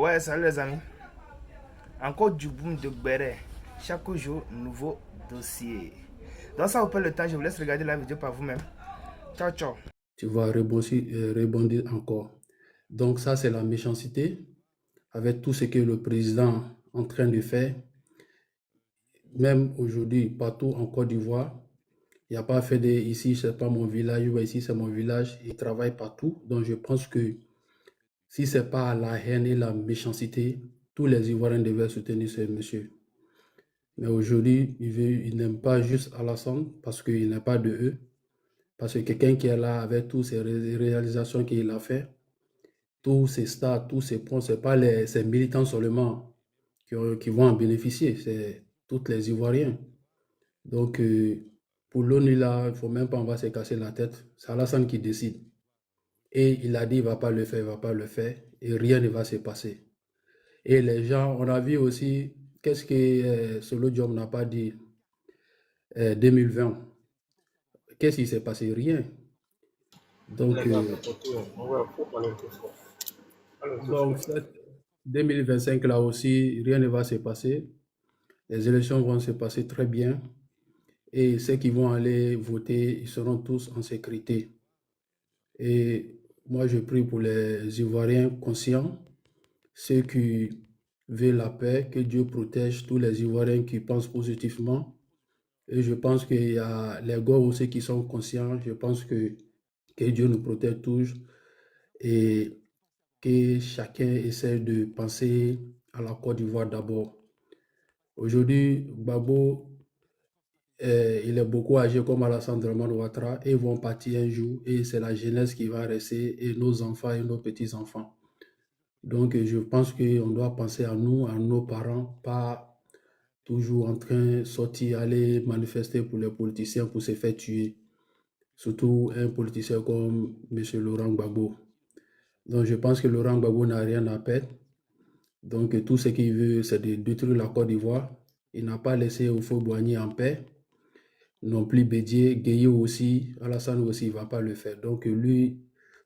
Ouais, salut les amis. Encore du boom de Béret. Chaque jour, nouveau dossier. Donc ça vous prend le temps, je vous laisse regarder la vidéo par vous-même. Ciao, ciao. Tu vas rebondir encore. Donc ça, c'est la méchanceté avec tout ce que le président est en train de faire. Même aujourd'hui, partout en Côte d'Ivoire, il n'y a pas fait de ici, c'est pas mon village, ou ici, c'est mon village. Il travaille partout. Donc je pense que si ce n'est pas la haine et la méchanceté, tous les Ivoiriens devaient soutenir ce monsieur. Mais aujourd'hui, il n'aime pas juste Alassane parce qu'il n'est pas de eux. Parce que quelqu'un qui est là avec toutes ces réalisations qu'il a fait, tous ces stars, tous ces points, ce n'est pas ces militants seulement qui vont en bénéficier, c'est tous les Ivoiriens. Donc, pour l'ONU, là, il ne faut même pas, on va se casser la tête. C'est Alassane qui décide. Et il a dit, il ne va pas le faire, il ne va pas le faire, et rien ne va se passer. Et les gens, on a vu aussi, qu'est-ce que Solo Diom n'a pas dit 2020. Qu'est-ce qui s'est passé? Rien. Donc, donc 2025, là aussi, rien ne va se passer. Les élections vont se passer très bien. Et ceux qui vont aller voter, ils seront tous en sécurité. Et moi, je prie pour les Ivoiriens conscients, ceux qui veulent la paix, que Dieu protège tous les Ivoiriens qui pensent positivement. Et je pense qu'il y a les gars aussi qui sont conscients. Je pense que Dieu nous protège tous et que chacun essaie de penser à la Côte d'Ivoire d'abord. Aujourd'hui, Gbagbo, il est beaucoup âgé comme Alassane Dramane Ouattara et ils vont partir un jour et c'est la jeunesse qui va rester et nos enfants et nos petits-enfants. Donc, je pense qu'on doit penser à nous, à nos parents, pas toujours en train de sortir, aller manifester pour les politiciens pour se faire tuer. Surtout un politicien comme M. Laurent Gbagbo. Donc, je pense que Laurent Gbagbo n'a rien à perdre. Donc, tout ce qu'il veut, c'est de détruire la Côte d'Ivoire. Il n'a pas laissé Houphouët-Boigny en paix. Non plus Bédié, Gueye aussi, Alassane aussi, il ne va pas le faire. Donc, lui,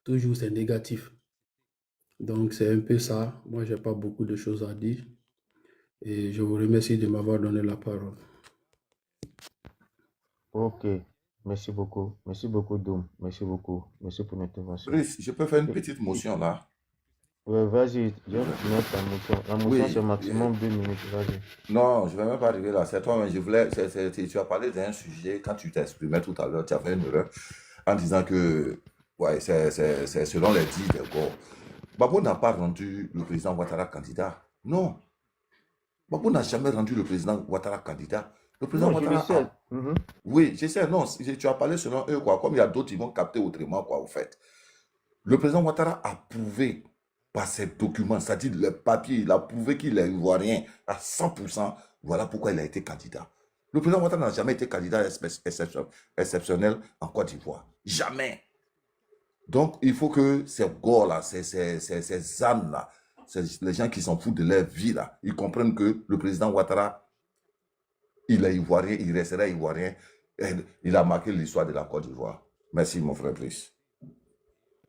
toujours, c'est négatif. Donc, c'est un peu ça. Moi, je n'ai pas beaucoup de choses à dire. Et je vous remercie de m'avoir donné la parole. Ok, merci beaucoup. Merci beaucoup, Doum. Merci beaucoup. Merci pour l'intervention. Brice, je peux faire une petite motion là? Ouais, vas-y, je vais mettre ta motion. La motion, Oui, c'est maximum 2 minutes. Vas-y. non, je ne vais même pas arriver là. C'est toi, mais je voulais. Tu as parlé d'un sujet, quand tu t'exprimais tout à l'heure, tu as fait une erreur en disant que ouais, c'est selon les dits des gars. Babou n'a pas rendu le président Ouattara candidat. Non, Babou n'a jamais rendu le président Ouattara candidat. Le président Non, je le Ouattara sais. Mhm. Oui, je sais, non, tu as parlé selon eux, quoi. Comme il y a d'autres, ils vont capter autrement, quoi, au fait. Le président Ouattara a prouvé par ses documents, c'est-à-dire le papier, il a prouvé qu'il est ivoirien à 100%. Voilà pourquoi il a été candidat. Le président Ouattara n'a jamais été candidat exceptionnel en Côte d'Ivoire. Jamais. Donc, il faut que ces gars-là, ces âmes-là, les gens qui s'en foutent de leur vie, là, ils comprennent que le président Ouattara, il est ivoirien, il restera ivoirien. Il a marqué l'histoire de la Côte d'Ivoire. Merci, mon frère Brice.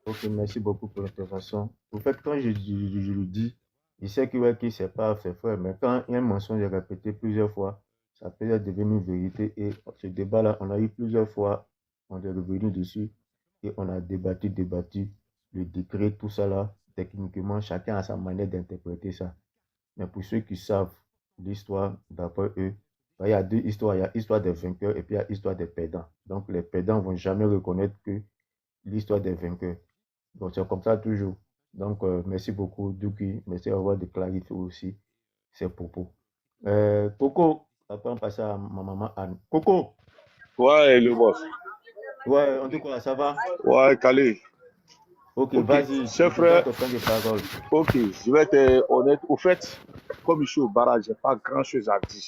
Ok, merci beaucoup pour l'intervention. Au fait, quand je le dis, je sais que ouais, c'est pas fait frère, mais quand il y a un mensonge répété plusieurs fois, ça peut devenir une vérité. Et ce débat-là, on a eu plusieurs fois, on est revenu dessus et on a débattu, le décret, tout ça là. Techniquement, chacun a sa manière d'interpréter ça. Mais pour ceux qui savent l'histoire, d'après eux, il y a deux histoires. Il y a l'histoire des vainqueurs et puis il y a l'histoire des perdants. Donc, les perdants ne vont jamais reconnaître que l'histoire des vainqueurs. Donc, c'est comme ça toujours. Donc, merci beaucoup, Douki. Merci d'avoir de clarifier aussi ces propos. Coco, après on passe à ma maman Anne. Coco. Ouais, le boss. Ouais, on dit quoi, ça va? Ouais, calé. Ok, vas-y. Chef frère. Ok, je vais être honnête. Au fait, comme je suis au barrage, j'ai pas grand-chose à dire.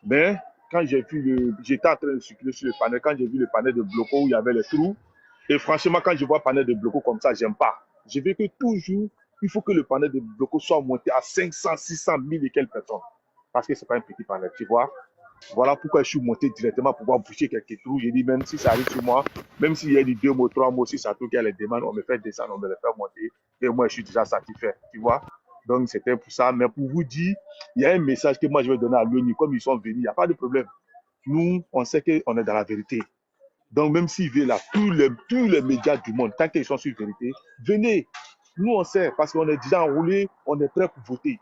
Mais quand j'ai vu j'étais en train de circuler sur le panel, quand j'ai vu le panel de bloco où il y avait les trous, et franchement, quand je vois panel de bloco comme ça, j'aime pas. Je veux que toujours, il faut que le panel de bloco soit monté à 500, 600, 1000 et quelques personnes. Parce que c'est pas un petit panel, tu vois. Voilà pourquoi je suis monté directement pour pouvoir boucher quelques trous. J'ai dit, même si ça arrive sur moi, même s'il y a des 2 mots, 3 mots, si ça trouve qu'il y a les demandes, on me fait descendre, on me les fait monter. Et moi, je suis déjà satisfait, tu vois. Donc, c'était pour ça. Mais pour vous dire, il y a un message que moi, je vais donner à l'ONU. Comme ils sont venus, il n'y a pas de problème. Nous, on sait qu'on est dans la vérité. Donc, même s'ils viennent là, tous les médias du monde, tant qu'ils sont sur la vérité, venez. Nous, on sait, parce qu'on est déjà enroulés, on est prêt pour voter.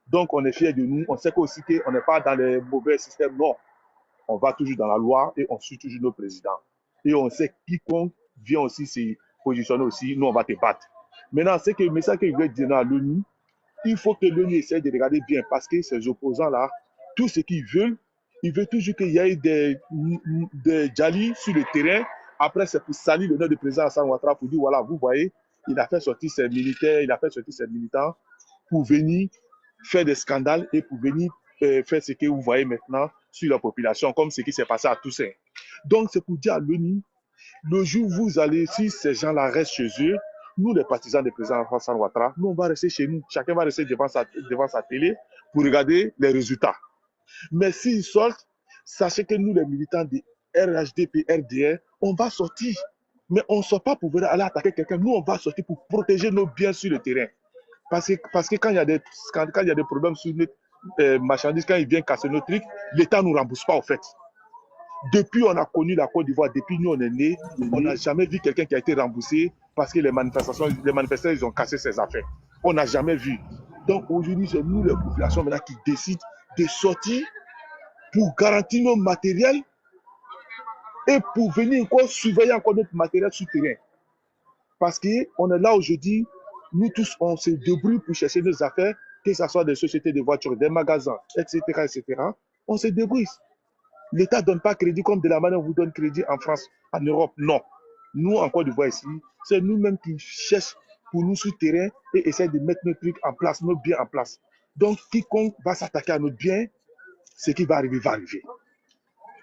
Donc, on est fiers de nous. On sait aussi qu'on n'est pas dans les mauvais systèmes. Non. On va toujours dans la loi et on suit toujours nos présidents. Et on sait quiconque vient aussi se positionner aussi, nous, on va te battre. Maintenant, c'est que le message que je vais dire à l'ONU, il faut que l'ONU essaie de regarder bien parce que ces opposants-là, tout ce qu'ils veulent, ils veulent toujours qu'il y ait des djalis sur le terrain. Après, c'est pour salir le nom du président Hassan Ouattara pour dire, voilà, vous voyez, il a fait sortir ses militaires, il a fait sortir ses militants pour venir faire des scandales et pour venir faire ce que vous voyez maintenant sur la population, comme ce qui s'est passé à Toussaint. Donc, c'est pour dire à l'ONU, le jour où vous allez, si ces gens-là restent chez eux, nous, les partisans du président Hassan Ouattara, nous, on va rester chez nous. Chacun va rester devant sa télé pour regarder les résultats. Mais s'ils sortent, sachez que nous, les militants de RHDP, RDR, on va sortir. Mais on ne sort pas pour venir aller attaquer quelqu'un. Nous, on va sortir pour protéger nos biens sur le terrain. Parce que quand il y a des problèmes sur notre marchandises, quand ils viennent casser nos trucs, l'État ne nous rembourse pas, en fait. Depuis on a connu la Côte d'Ivoire, depuis nous on est nés, on n'a jamais vu quelqu'un qui a été remboursé parce que les manifestants ils ont cassé ses affaires. On n'a jamais vu. Donc aujourd'hui, c'est nous les populations maintenant qui décident de sortir pour garantir nos matériels et pour venir encore surveiller encore notre matériel sur terrain. Parce qu'on est là aujourd'hui, nous tous on se débrouille pour chercher nos affaires, que ce soit des sociétés de voitures, des magasins, etc., etc. On se débrouille. L'État ne donne pas crédit comme de la manière où vous donne crédit en France, en Europe. Non. Nous, en Côte d'Ivoire ici, c'est nous-mêmes qui cherchons pour nous sur le terrain et essayer de mettre nos trucs en place, nos biens en place. Donc, quiconque va s'attaquer à notre bien, ce qui va arriver, va arriver.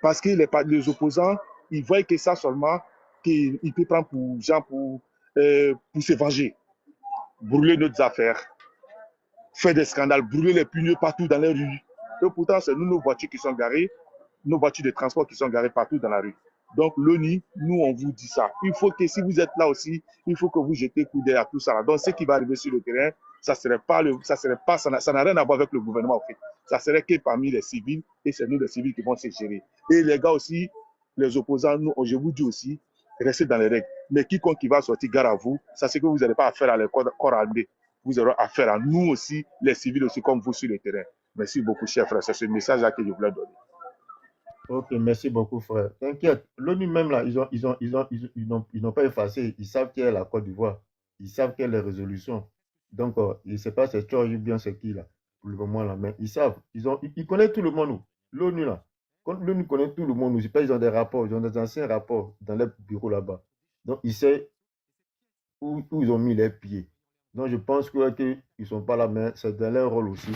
Parce que les opposants, ils voient que ça seulement, qu'ils peuvent prendre pour se venger. Brûler nos affaires, faire des scandales, brûler les pneus partout dans les rues. Et pourtant, c'est nous, nos voitures qui sont garées, nos voitures de transport qui sont garées partout dans la rue. Donc, l'ONU, nous, on vous dit ça. Il faut que si vous êtes là aussi, il faut que vous jetez coup d'œil à tout ça. Donc, ce qui va arriver sur le terrain, ça n'a rien à voir avec le gouvernement, en fait. Ça serait que parmi les civils, et c'est nous, les civils, qui vont se gérer. Et les gars aussi, les opposants, nous, je vous dis aussi, restez dans les règles. Mais quiconque qui va sortir, gare à vous, ça c'est que vous n'avez pas affaire à les corps armés. Vous aurez affaire à nous aussi, les civils aussi, comme vous sur le terrain. Merci beaucoup, chers frères. C'est ce message-là que je voulais donner. Ok, merci beaucoup, frère. T'inquiète, l'ONU même là, ils n'ont pas effacé. Ils savent qui est la Côte d'Ivoire. Ils savent quelle est les résolutions. Donc, ils ne savent pas c'est George bien c'est qui là, pour le moment là. Mais ils savent. Ils connaissent tout le monde. L'ONU là. L'ONU connaît tout le monde. Je sais pas, ils ont des rapports, ils ont des anciens rapports dans les bureaux là-bas. Donc, ils savent où ils ont mis les pieds. Donc, je pense qu'ils ne sont pas là, mais c'est dans leur rôle aussi.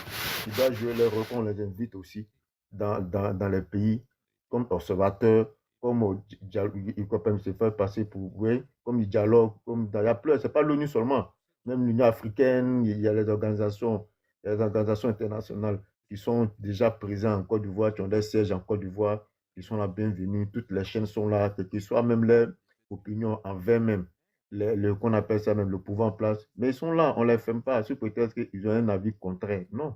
Ils doivent jouer leur rôle, on les invite aussi dans les pays comme observateur, comme ils peuvent se faire passer pour, oui, comme du dialogue, comme il y a plein, c'est pas l'ONU seulement, même l'Union africaine, il y a les organisations internationales qui sont déjà présentes en Côte d'Ivoire, qui ont des sièges en Côte d'Ivoire, qui sont la bienvenue, toutes les chaînes sont là, quelles que soient même leurs opinions envers même, qu'on appelle ça même le pouvoir en place, mais ils sont là, on ne les ferme pas, sous prétexte qu'ils ont un avis contraire, non.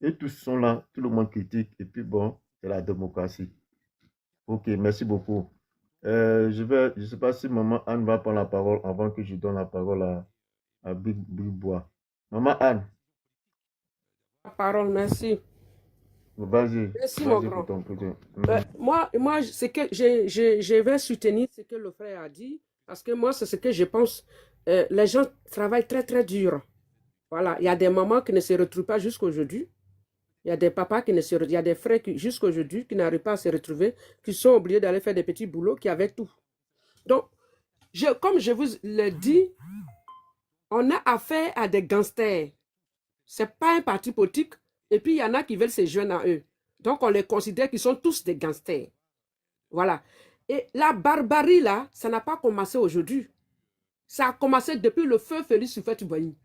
Et tous sont là, tout le monde critique, et puis bon, c'est la démocratie. Ok, merci beaucoup. Je ne sais pas si Maman Anne va prendre la parole avant que je donne la parole à Big Bois. Maman Anne. La parole, merci. Vas-y. Merci, Vas-y mon pour grand. ton côté. Moi, c'est que je vais soutenir ce que le frère a dit, parce que moi, c'est ce que je pense. Les gens travaillent très, très dur. Voilà, il y a des mamans qui ne se retrouvent pas jusqu'aujourd'hui. Il y a des papas qui ne se retrouvent, il y a des frères qui, jusqu'aujourd'hui, qui n'arrivent pas à se retrouver, qui sont obligés d'aller faire des petits boulots, qui avaient tout. Donc, comme je vous l'ai dit, on a affaire à des gangsters. Ce n'est pas un parti politique. Et puis, il y en a qui veulent se joindre à eux. Donc, on les considère qu'ils sont tous des gangsters. Voilà. Et la barbarie, là, ça n'a pas commencé aujourd'hui. Ça a commencé depuis le feu Félix Houphouët-Boigny.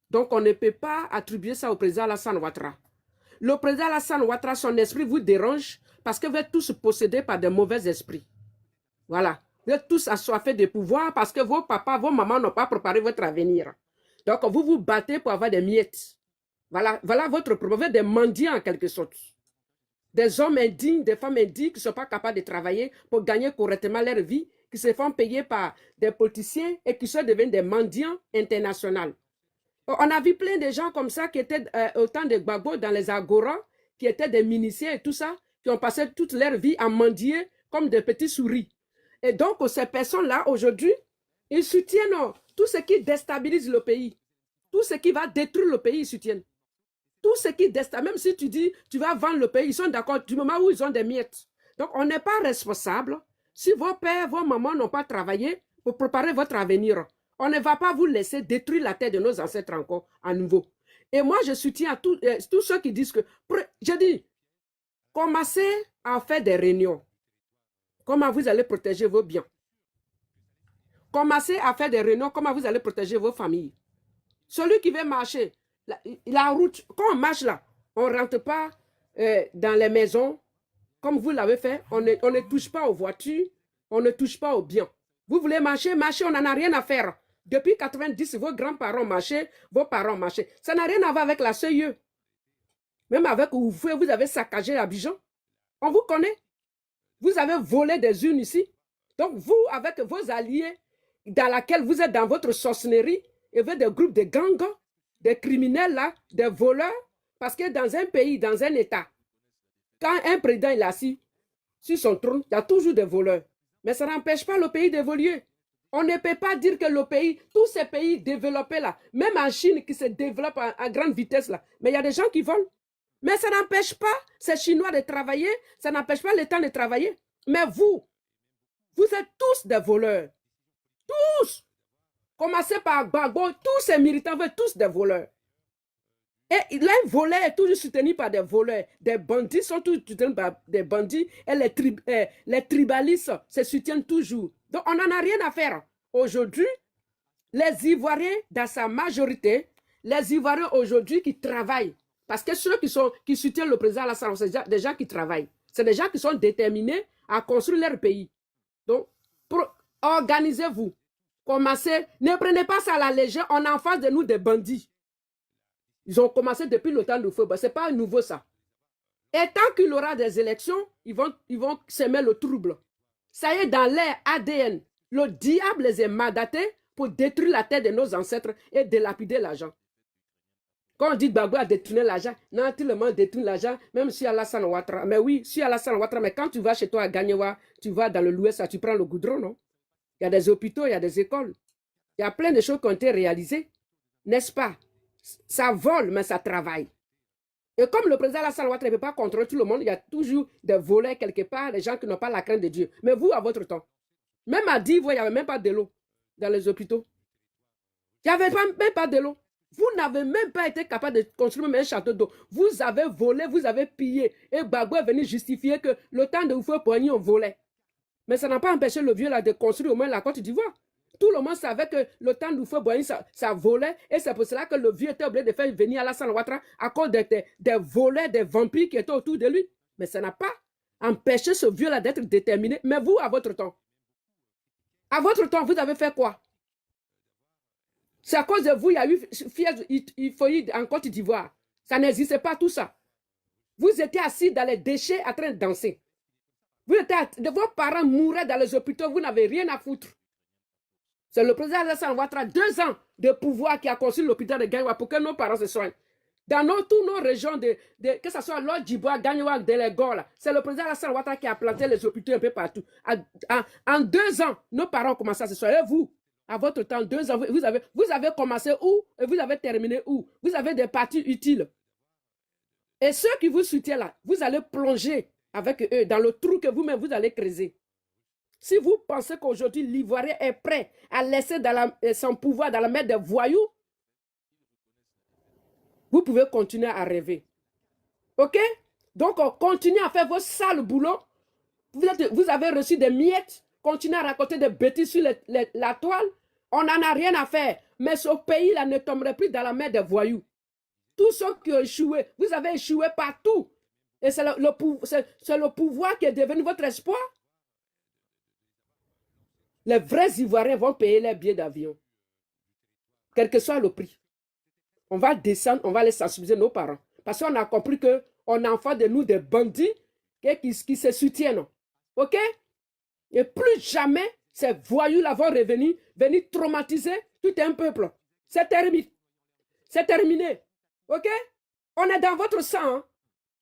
Donc, on ne peut pas attribuer ça au président Alassane Ouattara. Le président Alassane Ouattara, son esprit vous dérange parce que vous êtes tous possédés par des mauvais esprits. Voilà. Vous êtes tous assoiffés de pouvoir parce que vos papas, vos mamans n'ont pas préparé votre avenir. Donc, vous vous battez pour avoir des miettes. Voilà, voilà votre problème. Vous êtes des mendiants en quelque sorte. Des hommes indignes, des femmes indignes qui ne sont pas capables de travailler pour gagner correctement leur vie, qui se font payer par des politiciens et qui sont devenus des mendiants internationaux. On a vu plein de gens comme ça qui étaient au temps de Gbagbo dans les agoras, qui étaient des ministères et tout ça, qui ont passé toute leur vie à mendier comme des petits souris. Et donc, ces personnes-là, aujourd'hui, ils soutiennent tout ce qui déstabilise le pays. Tout ce qui va détruire le pays, ils soutiennent. Tout ce qui déstabilise, même si tu dis tu vas vendre le pays, ils sont d'accord du moment où ils ont des miettes. Donc, on n'est pas responsable. Si vos pères, vos mamans n'ont pas travaillé pour préparer votre avenir, on ne va pas vous laisser détruire la terre de nos ancêtres encore à nouveau. Et moi, je soutiens à tous ceux qui disent que... Je dis, commencez à faire des réunions. Comment vous allez protéger vos biens. Commencez à faire des réunions, comment vous allez protéger vos familles. Celui qui veut marcher, la route, quand on marche là, on ne rentre pas dans les maisons, comme vous l'avez fait, on ne touche pas aux voitures, on ne touche pas aux biens. Vous voulez marcher, marchez, on n'en a rien à faire. Depuis 90, vos grands-parents marchaient, vos parents marchaient. Ça n'a rien à voir avec la CEE. Même avec vous avez saccagé Abidjan. On vous connaît. Vous avez volé des urnes ici. Donc vous, avec vos alliés, dans laquelle vous êtes dans votre sorcellerie, et vous êtes des groupes de gangs, des criminels là, des voleurs, parce que dans un pays, dans un État, quand un président est assis sur son trône, il y a toujours des voleurs. Mais ça n'empêche pas le pays d'évoluer. On ne peut pas dire que le pays, tous ces pays développés là, même en Chine qui se développe à grande vitesse là, mais il y a des gens qui volent. Mais ça n'empêche pas ces Chinois de travailler, ça n'empêche pas l'État de travailler. Mais vous êtes tous des voleurs. Tous. Commencez par Gbagbo, tous ces militants, vous êtes tous des voleurs. Et les voleurs est toujours soutenu par des voleurs. Des bandits sont tous soutenus par des bandits. Et les tribalistes se soutiennent toujours. Donc, on n'en a rien à faire. Aujourd'hui, les Ivoiriens, dans sa majorité, les Ivoiriens aujourd'hui qui travaillent, parce que ceux qui soutiennent le président Alassane, c'est des gens qui travaillent. C'est des gens qui sont déterminés à construire leur pays. Donc, organisez-vous. Commencez. Ne prenez pas ça à la légère. On a en face de nous des bandits. Ils ont commencé depuis le temps du feu. Ce n'est pas nouveau ça. Et tant qu'il y aura des élections, ils vont semer le trouble. Ça y est, dans leur ADN. Le diable les a mandatés pour détruire la terre de nos ancêtres et dilapider l'argent. Quand on dit Gbagbo a détourné l'argent, non, tout le monde détourne l'argent, même si Alassane Ouattara. Mais oui, si Alassane Ouattara, mais quand tu vas chez toi à Gagnewa, tu vas dans l'Ouest, tu prends le goudron, non? Il y a des hôpitaux, il y a des écoles. Il y a plein de choses qui ont été réalisées. N'est-ce pas? Ça vole, mais ça travaille. Et comme le président Alassane Ouattara ne peut pas contrôler tout le monde, il y a toujours des volets quelque part, des gens qui n'ont pas la crainte de Dieu. Mais vous, à votre temps, même à Divo, il n'y avait même pas de l'eau dans les hôpitaux. Il n'y avait même pas de l'eau. Vous n'avez même pas été capable de construire même un château d'eau. Vous avez volé, vous avez pillé. Et Gbagbo est venu justifier que le temps de Houphouët-Boigny, on volait. Mais ça n'a pas empêché le vieux là de construire au moins la Côte d'Ivoire. Tout le monde savait que le temps de Houphouët-Boigny, ça volait. Et c'est pour cela que le vieux était obligé de faire venir Alassane Ouattara à cause des volets, des vampires qui étaient autour de lui. Mais ça n'a pas empêché ce vieux là d'être déterminé. Mais vous, à votre temps, vous avez fait quoi? C'est à cause de vous, il y a eu Hifo-Id en Côte d'Ivoire. Ça n'existait pas tout ça. Vous étiez assis dans les déchets en train de danser. Vos parents mouraient dans les hôpitaux, vous n'avez rien à foutre. C'est le président Alassane Ouattara, 2 ans de pouvoir qui a construit l'hôpital de Gagnewa pour que nos parents se soignent. Dans toutes nos régions, que ce soit Lord Djiboua, Gagnewa, Délégor, c'est le président Alassane Ouattara qui a planté les hôpitaux un peu partout. En 2 ans, nos parents ont commencé à se soigner. Et vous, à votre temps, 2 ans, vous avez commencé où et vous avez terminé où? Vous avez des parties utiles. Et ceux qui vous soutiennent là, vous allez plonger avec eux dans le trou que vous-même vous allez creuser. Si vous pensez qu'aujourd'hui l'Ivoirien est prêt à laisser son pouvoir dans la main des voyous, vous pouvez continuer à rêver. Ok? Donc, continuez à faire vos sales boulots. Vous avez reçu des miettes. Continuez à raconter des bêtises sur la toile. On n'en a rien à faire. Mais ce pays-là ne tomberait plus dans la main des voyous. Tous ceux qui ont échoué, vous avez échoué partout. Et c'est le pouvoir qui est devenu votre espoir. Les vrais Ivoiriens vont payer les billets d'avion. Quel que soit le prix. On va descendre, on va aller sensibiliser nos parents. Parce qu'on a compris qu'on a en face de nous des bandits qui se soutiennent. OK? Et plus jamais ces voyous-là vont revenir, venir traumatiser tout un peuple. C'est terminé. C'est terminé. OK? On est dans votre sang. Hein?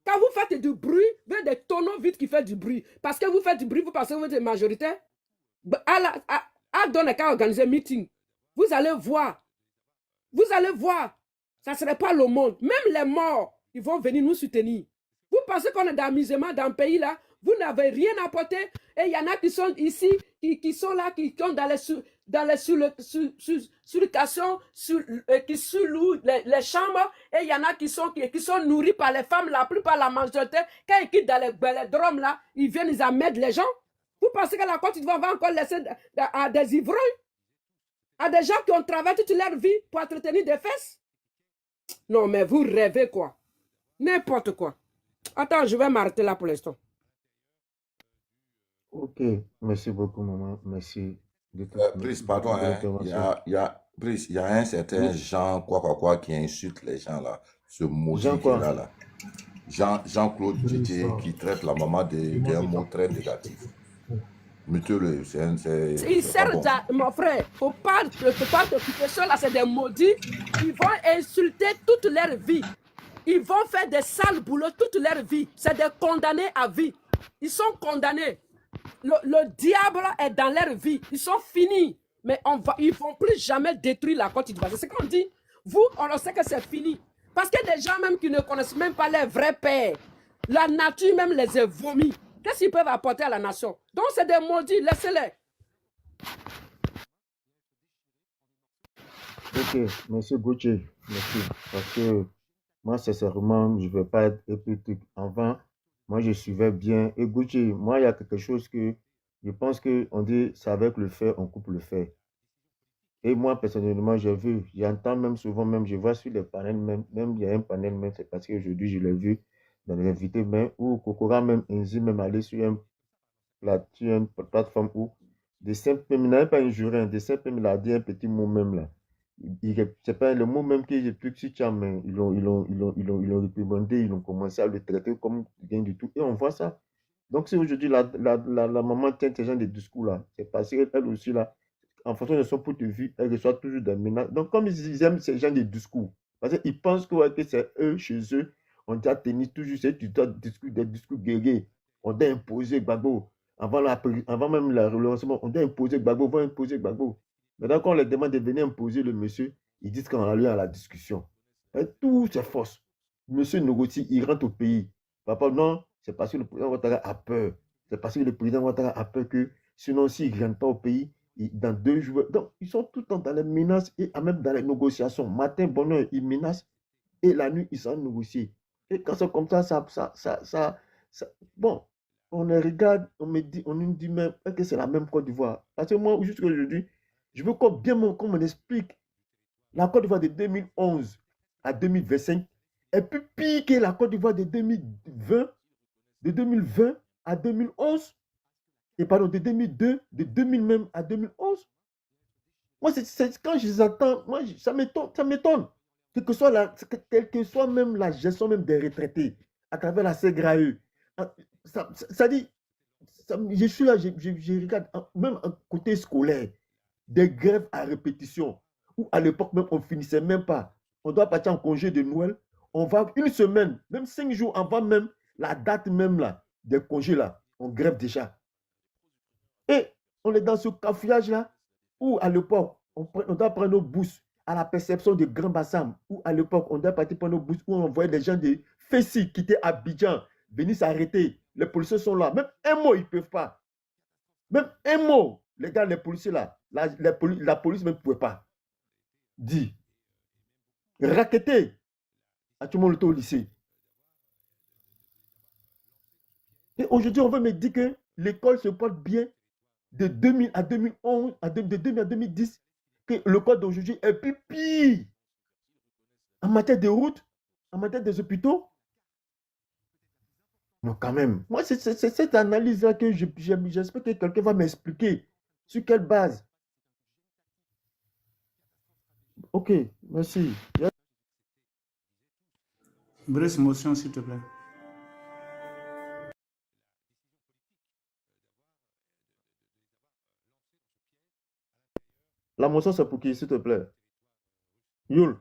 Quand vous faites du bruit, vous avez des tonneaux vides qui font du bruit. Parce que vous faites du bruit, vous pensez que vous êtes majoritaire. À donner qu'à organiser un meeting. Vous allez voir. Vous allez voir. Ça ne serait pas le monde. Même les morts, ils vont venir nous soutenir. Vous pensez qu'on est d'amusement dans le pays là? Vous n'avez rien apporté. Et il y en a qui sont ici, qui sont là, qui sont dans les sous-locations, qui sous-louent les chambres. Et il y en a qui sont nourris par les femmes, la plupart, la majorité. Quand ils quittent dans les drômes là, ils viennent, ils amènent les gens. Vous pensez que la Côte d'Ivoire va encore laisser à des ivrognes, à des gens qui ont travaillé toute leur vie pour entretenir des fesses? Non, mais vous rêvez quoi? N'importe quoi. Attends, je vais m'arrêter là pour l'instant. Ok, merci beaucoup, maman. Merci de tout. Brice, pardon, hein, Brice, il y a un certain Oui. Jean quoi qui insulte les gens là, ce maudit Jean qui est quoi? là. Jean-Claude Djidé qui traite la maman d'un mot très négatif. Mettez-le, Il c'est pas sert bon. mon frère, il ne faut pas t'occuper. Ceux-là, c'est des maudits. Ils vont insulter toute leur vie. Ils vont faire des sales boulots toute leur vie. C'est des condamnés à vie. Ils sont condamnés. Le diable est dans leur vie. Ils sont finis. Mais ils ne vont plus jamais détruire la Côte d'Ivoire. C'est ce qu'on dit. Vous, on sait que c'est fini. Parce que des gens même qui ne connaissent même pas leur vrai père, la nature même les a vomis. Qu'est-ce qu'ils peuvent apporter à la nation? Donc c'est des maudits, laissez-les. Ok, merci Gauthier. Merci. Parce que moi, sincèrement, je ne veux pas être épitique. Avant, moi, je suivais bien. Et Gauthier, moi, il y a quelque chose que je pense qu'on dit, c'est avec le fait, on coupe le fait. Et moi, personnellement, j'ai vu, j'entends même souvent, même je vois sur les panels, même il y a un panel, même c'est parce qu'aujourd'hui, je l'ai vu dans les invités, même, où Kokora, même Enzi, même aller sur une plateforme où des simples, il n'avait pas injuré, des simples, il a dit un petit mot même là. C'est pas le mot même que j'ai plus que si mais ils l'ont réprimandé, ils ont commencé à le traiter comme rien du tout. Et on voit ça. Donc, si aujourd'hui la maman tient ce genre de discours là, c'est parce qu'elle aussi là, en fonction de son point de vue, elle reçoit toujours des menaces. Donc, comme ils aiment ce genre de discours, parce qu'ils pensent que, ouais, que c'est eux, chez eux, on doit tenir toujours des discours guerriers. On doit imposer Gbagbo. Avant même le lancement, on doit imposer Gbagbo, on va imposer Gbagbo. Maintenant, quand on leur demande de venir imposer le monsieur, ils disent qu'on a lieu à la discussion. Et tout c'est fausse. Monsieur négocie, il rentre au pays. Papa, non, c'est parce que le président Ouattara a peur. C'est parce que le président Ouattara a peur que, sinon, s'il ne rentre pas au pays, dans 2 jours. Donc, ils sont tout le temps dans les menaces et même dans les négociations. Matin, bonheur, ils menacent et la nuit, ils sont négociés. Et quand c'est comme ça, bon, on les regarde, on nous dit même que c'est la même Côte d'Ivoire. Parce que moi, jusqu'à aujourd'hui, je veux qu'on m'explique la Côte d'Ivoire de 2011 à 2025 est plus pire que la Côte d'Ivoire de 2020 à 2011. Et pardon, de 2002, de 2000 même à 2011. Moi, quand je les entends, moi, ça m'étonne. Quelle que soit même la gestion même des retraités, à travers la CGRAE, ça dit, je suis là, je regarde, même un côté scolaire, des grèves à répétition, où à l'époque même, on ne finissait même pas. On doit partir en congé de Noël, on va une semaine, même 5 jours avant même la date même là, des congés là, on grève déjà. Et on est dans ce cafouillage-là où à l'époque, on doit prendre nos bourses à la perception de Grand Bassam, où à l'époque, on doit partir prendre nos bourses, où on voyait des gens de Fessi qui étaient à Abidjan, venir s'arrêter. Les policiers sont là. Même un mot, ils ne peuvent pas. Même un mot, les gars, les policiers là, la police même ne pouvait pas dire. Raqueter à tout le monde au lycée. Et aujourd'hui, on veut me dire que l'école se porte bien de 2000 à 2011, de 2000 à 2010, que le code d'aujourd'hui est plus pire en matière de route, en matière des hôpitaux. Non, quand même. Moi, c'est cette analyse-là que j'espère que quelqu'un va m'expliquer. Sur quelle base? Ok, merci. Brice, motion, s'il te plaît. La motion, c'est pour qui, s'il te plaît? Yul.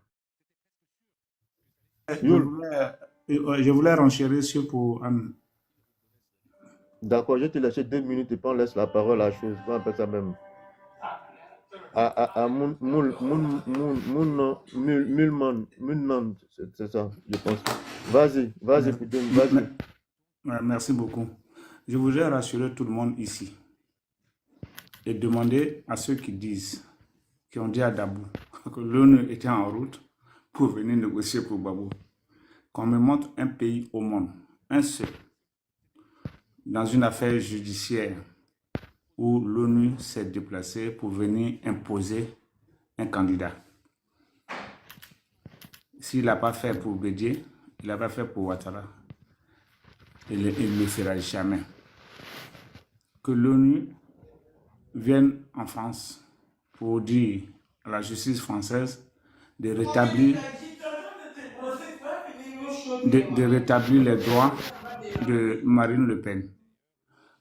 Je voulais renchérir sur pour D'accord, je vais te laisser 2 minutes et puis on laisse la parole à chose. On appelle ça même. Mulman, c'est ça, je pense. Vas-y, pour 2 minutes, vas-y. Merci beaucoup. Je voudrais rassurer tout le monde ici et demander à ceux qui ont dit à Dabou que l'ONU était en route pour venir négocier pour Babou, qu'on me montre un pays au monde, un seul, dans une affaire judiciaire où l'ONU s'est déplacée pour venir imposer un candidat. S'il n'a pas fait pour Bédier, il n'a pas fait pour Ouattara. Il ne le fera jamais. Que l'ONU vienne en France pour dire à la justice française de rétablir les droits de Marine Le Pen.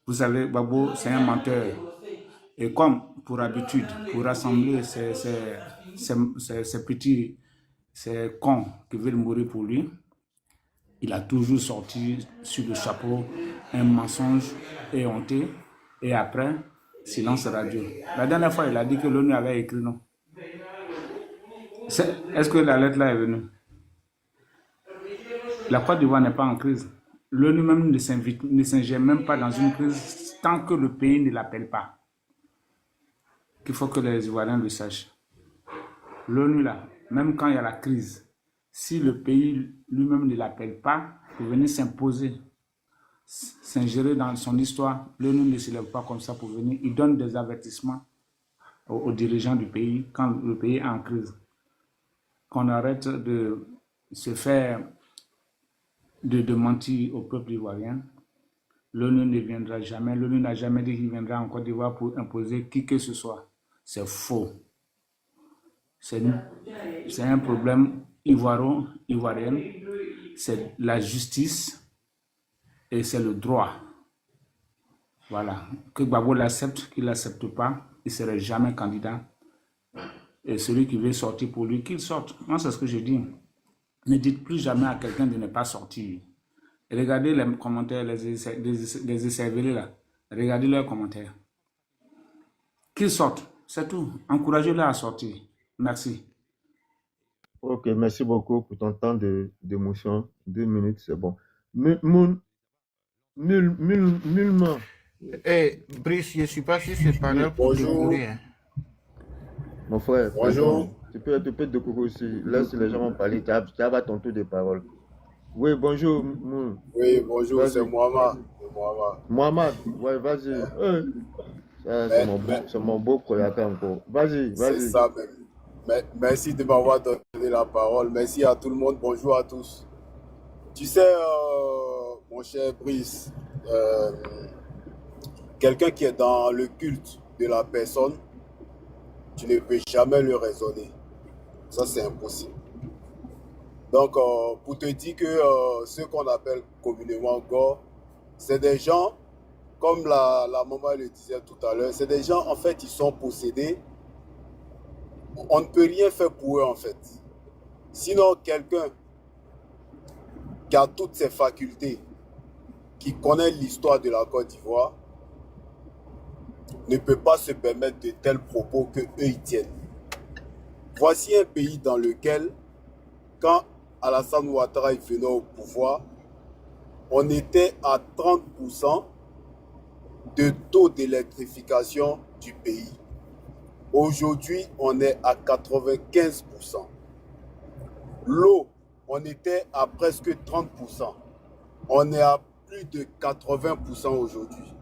Vous savez, Gbagbo, c'est un menteur. Et comme pour habitude, pour rassembler ces cons qui veulent mourir pour lui, il a toujours sorti sur le chapeau un mensonge éhonté et après, silence radio. La dernière fois, il a dit que l'ONU avait écrit non. Est-ce que la lettre là est venue? La Côte d'Ivoire n'est pas en crise. L'ONU même ne s'ingère même pas dans une crise tant que le pays ne l'appelle pas. Qu'il faut que les Ivoiriens le sachent. L'ONU là, même quand il y a la crise, si le pays lui-même ne l'appelle pas pour venir s'imposer, s'ingérer dans son histoire, l'ONU ne se lève pas comme ça pour venir. Il donne des avertissements aux dirigeants du pays quand le pays est en crise. Qu'on arrête de se faire de mentir au peuple ivoirien. L'ONU ne viendra jamais. L'ONU n'a jamais dit qu'il viendra en Côte d'Ivoire pour imposer qui que ce soit. C'est faux. C'est un problème ivoirien. C'est la justice et c'est le droit. Voilà. Que Gbagbo l'accepte, qu'il ne l'accepte pas, il ne serait jamais candidat. Et celui qui veut sortir pour lui, qu'il sorte. Moi, c'est ce que je dis. Ne dites plus jamais à quelqu'un de ne pas sortir. Regardez les commentaires, les écervelés là. Regardez leurs commentaires. Qu'ils sortent, c'est tout. Encouragez-les à sortir. Merci. Ok, merci beaucoup pour ton temps d'émotion. 2 minutes, c'est bon. Mulman. Brice, je ne suis pas sur ce panel pour découvrir. Mon frère, Bonjour. tu peux te découvrir aussi. Laisse les gens vont parler. Tu as ton tour de parole. Oui, bonjour. Oui, bonjour, c'est Vas-y. Mohamed. Mohamed, ouais, vas-y. Ça, c'est mon beau Koyaka encore. Vas-y. C'est ça même. Merci de m'avoir donné la parole. Merci à tout le monde. Bonjour à tous. Tu sais, mon cher Brice, quelqu'un qui est dans le culte de la personne, tu ne peux jamais le raisonner. Ça, c'est impossible. Donc, pour te dire que ceux qu'on appelle communément Gore, c'est des gens, comme la maman le disait tout à l'heure, c'est des gens, en fait, ils sont possédés. On ne peut rien faire pour eux, en fait. Sinon, quelqu'un qui a toutes ses facultés, qui connaît l'histoire de la Côte d'Ivoire, ne peut pas se permettre de tels propos qu'eux, ils tiennent. Voici un pays dans lequel, quand Alassane Ouattara venait au pouvoir, on était à 30% de taux d'électrification du pays. Aujourd'hui, on est à 95%. L'eau, on était à presque 30%. On est à plus de 80% aujourd'hui.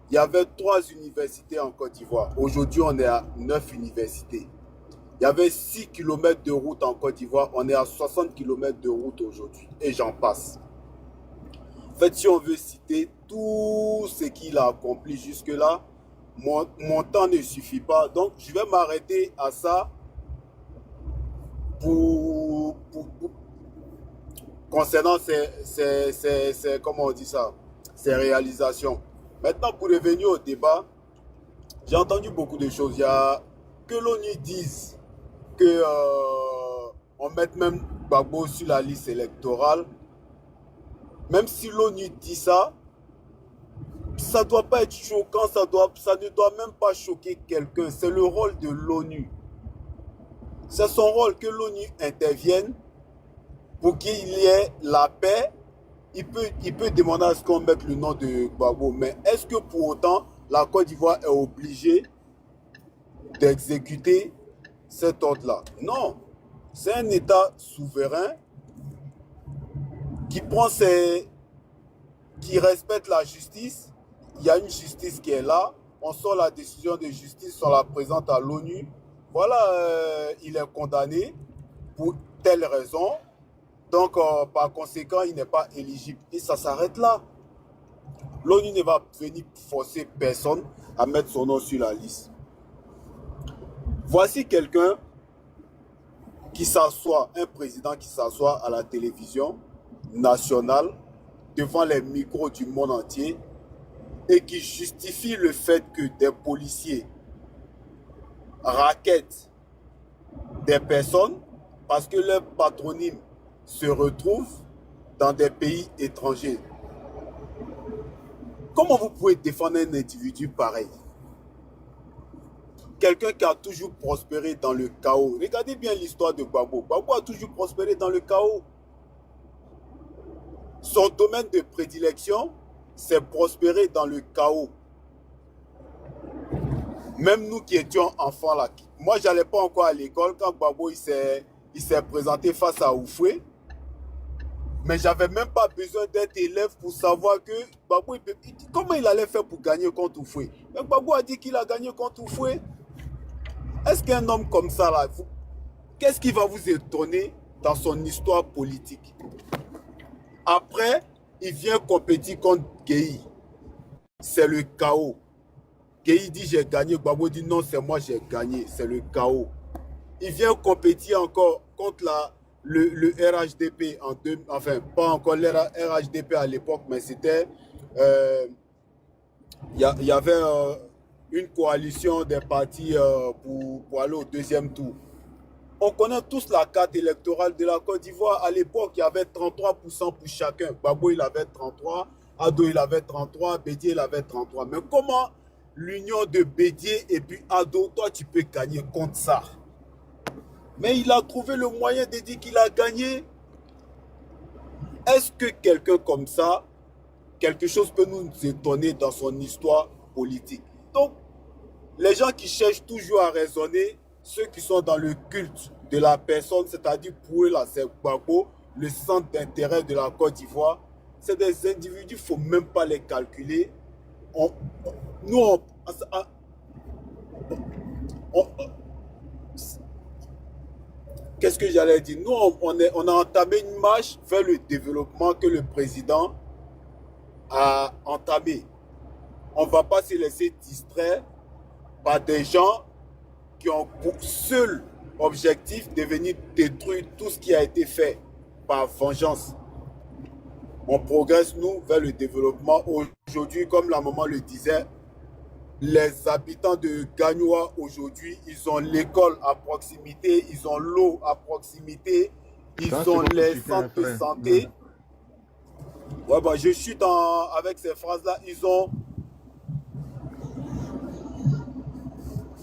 Il y avait 3 universités en Côte d'Ivoire. Aujourd'hui, on est à 9 universités. Il y avait 6 km de route en Côte d'Ivoire. On est à 60 km de route aujourd'hui. Et j'en passe. En fait, si on veut citer tout ce qu'il a accompli jusque-là, mon temps ne suffit pas. Donc, je vais m'arrêter à ça pour concernant comment on dit ça, ses réalisations. Maintenant, pour revenir au débat, j'ai entendu beaucoup de choses. Il y a que l'ONU dise que on mette même Gbagbo sur la liste électorale. Même si l'ONU dit ça, ça doit pas être choquant, ça ne doit même pas choquer quelqu'un. C'est le rôle de l'ONU. C'est son rôle que l'ONU intervienne pour qu'il y ait la paix. Il peut demander à ce qu'on mette le nom de Gbagbo. Mais est-ce que pour autant, la Côte d'Ivoire est obligée d'exécuter cet ordre-là? Non. C'est un État souverain qui qui respecte la justice. Il y a une justice qui est là. On sort la décision de justice, on la présente à l'ONU. Voilà, il est condamné pour telle raison. Donc, par conséquent, il n'est pas éligible. Et ça s'arrête là. L'ONU ne va venir forcer personne à mettre son nom sur la liste. Voici quelqu'un qui s'assoit, un président qui s'assoit à la télévision nationale devant les micros du monde entier et qui justifie le fait que des policiers raquettent des personnes parce que leur patronyme se retrouve dans des pays étrangers. Comment vous pouvez défendre un individu pareil? Quelqu'un qui a toujours prospéré dans le chaos. Regardez bien l'histoire de Gbagbo. Gbagbo a toujours prospéré dans le chaos. Son domaine de prédilection, c'est prospérer dans le chaos. Même nous qui étions enfants là, moi j'allais pas encore à l'école quand Gbagbo il s'est présenté face à Oufoué. Mais j'avais même pas besoin d'être élève pour savoir que Gbagbo, comment il allait faire pour gagner contre Oufoué. Mais Gbagbo a dit qu'il a gagné contre Oufoué. Est-ce qu'un homme comme ça là, qu'est-ce qui va vous étonner dans son histoire politique? Après, il vient compétir contre Gueye. C'est le chaos. Gueye dit j'ai gagné, Gbagbo dit non, c'est moi j'ai gagné, c'est le chaos. Il vient compétir encore contre le RHDP, enfin pas encore le RHDP à l'époque, mais c'était, il y avait une coalition des partis pour aller au deuxième tour. On connaît tous la carte électorale de la Côte d'Ivoire. À l'époque, il y avait 33% pour chacun. Gbagbo, il avait 33, Ado, il avait 33, Bédié, il avait 33. Mais comment l'union de Bédié et puis Ado, toi, tu peux gagner contre ça? Mais il a trouvé le moyen de dire qu'il a gagné. Est-ce que quelqu'un comme ça, quelque chose peut nous étonner dans son histoire politique? Donc, les gens qui cherchent toujours à raisonner, ceux qui sont dans le culte de la personne, c'est-à-dire pour eux, là, c'est Gbagbo, le centre d'intérêt de la Côte d'Ivoire, c'est des individus, il ne faut même pas les calculer. Qu'est-ce que j'allais dire? Nous, on a entamé une marche vers le développement que le président a entamé. On ne va pas se laisser distraire par des gens qui ont pour seul objectif de venir détruire tout ce qui a été fait par vengeance. On progresse, nous, vers le développement. Aujourd'hui, comme la maman le disait, les habitants de Gagnoa, aujourd'hui, ils ont l'école à proximité, ils ont l'eau à proximité, ils ont les centres de santé. Ouais, bah, je suis avec ces phrases-là, ils ont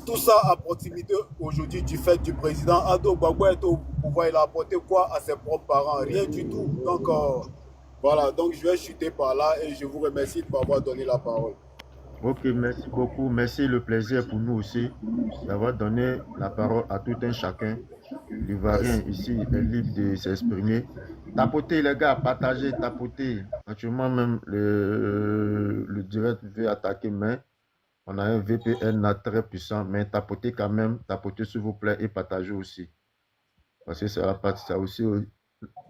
tout ça à proximité aujourd'hui du fait du président Ado. Gbagbo est au pouvoir, il a apporté quoi à ses propres parents? Rien du tout. Donc, voilà, donc je vais chuter par là et je vous remercie de m'avoir donné la parole. Ok, merci beaucoup. Merci, le plaisir pour nous aussi d'avoir donné la parole à tout un chacun. L'Ivoirien ici est libre de s'exprimer. Tapotez les gars, partagez, tapotez. Actuellement même, le direct veut attaquer, mais on a un VPN très puissant, mais tapotez quand même, tapotez s'il vous plaît et partagez aussi. Parce que ça aussi,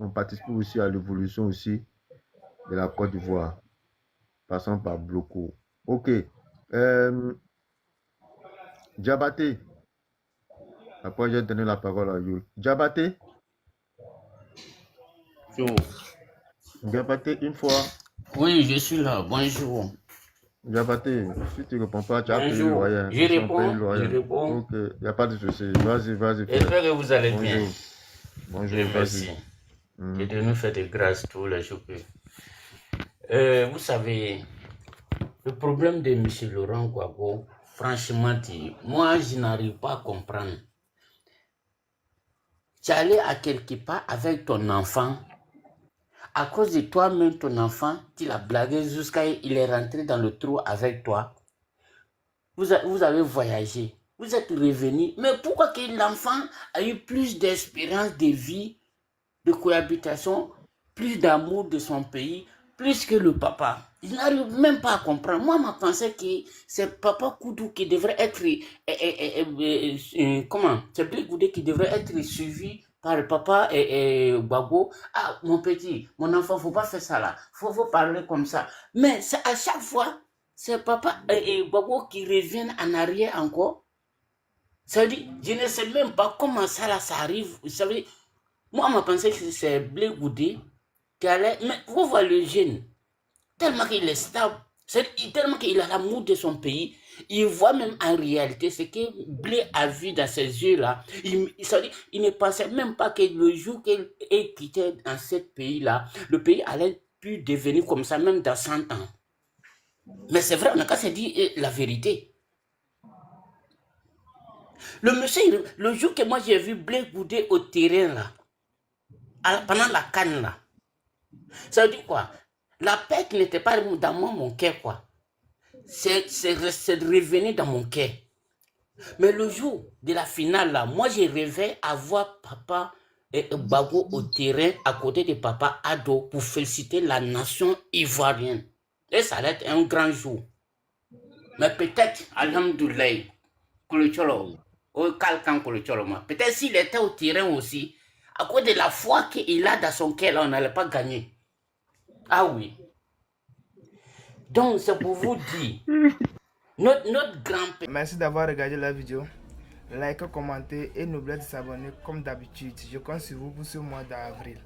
on participe aussi à l'évolution aussi de la Côte d'Ivoire, passant par Bloco. Ok. Diabaté. Après, j'ai donné la parole à Yul. Diabaté. Yo. Diabaté, une fois. Oui, je suis là. Bonjour. Diabaté, si tu ne réponds pas, tu as payé le Bonjour. loyer. Je Ils sont payés le réponds. Je loyer. réponds. Ok, il n'y a pas de souci. Vas-y, vas-y, frère. J'espère que vous allez bien. Bonjour. Bonjour, Et merci. vas-y. Que Dieu nous fait de grâce tous les jours. Vous savez, le problème de M. Laurent Gbagbo, franchement dit, moi je n'arrive pas à comprendre. Tu es allé à quelque part avec ton enfant. À cause de toi-même, ton enfant, tu l'as blagué jusqu'à il est rentré dans le trou avec toi. Vous avez voyagé. Vous êtes revenu. Mais pourquoi que l'enfant a eu plus d'espérance de vie, de cohabitation, plus d'amour de son pays, plus que le papa? Il n'arrive même pas à comprendre. Moi, je pensais que c'est papa Koudou qui devrait être... comment? C'est Blé Goudé qui devrait être suivi par le papa Gbagbo. Ah, mon petit, mon enfant, il ne faut pas faire ça là. Il faut parler comme ça. Mais à chaque fois, c'est papa Gbagbo qui reviennent en arrière encore. Ça veut dire, je ne sais même pas comment ça là, ça arrive. Ça veut dire, moi, je pensais que c'est Blé Goudé qui allait... Mais vous voyez le jeune, tellement qu'il est stable, tellement qu'il a l'amour de son pays, il voit même en réalité ce que Blé a vu dans ses yeux-là. Il ne pensait même pas que le jour qu'il est quitté dans ce pays-là, le pays allait plus devenir comme ça, même dans 100 ans. Mais c'est vrai, on a qu'à se dire la vérité. Le monsieur, le jour que moi j'ai vu Blé Goudé au terrain, là, pendant la canne, là, ça veut dire quoi? La paix qui n'était pas dans mon cœur, quoi. C'est revenu dans mon cœur. Mais le jour de la finale, là, moi, j'ai rêvé à voir papa Gbagbo au terrain à côté de papa Ado pour féliciter la nation ivoirienne. Et ça allait être un grand jour. Mais peut-être, alhamdoulilah, peut-être s'il était au terrain aussi, à cause de la foi qu'il a dans son cœur, là, on n'allait pas gagner. Ah oui. Donc, c'est pour vous dire, notre grand-père... Merci d'avoir regardé la vidéo. Likez, commentez et n'oubliez pas de s'abonner comme d'habitude. Je compte sur vous pour ce mois d'avril.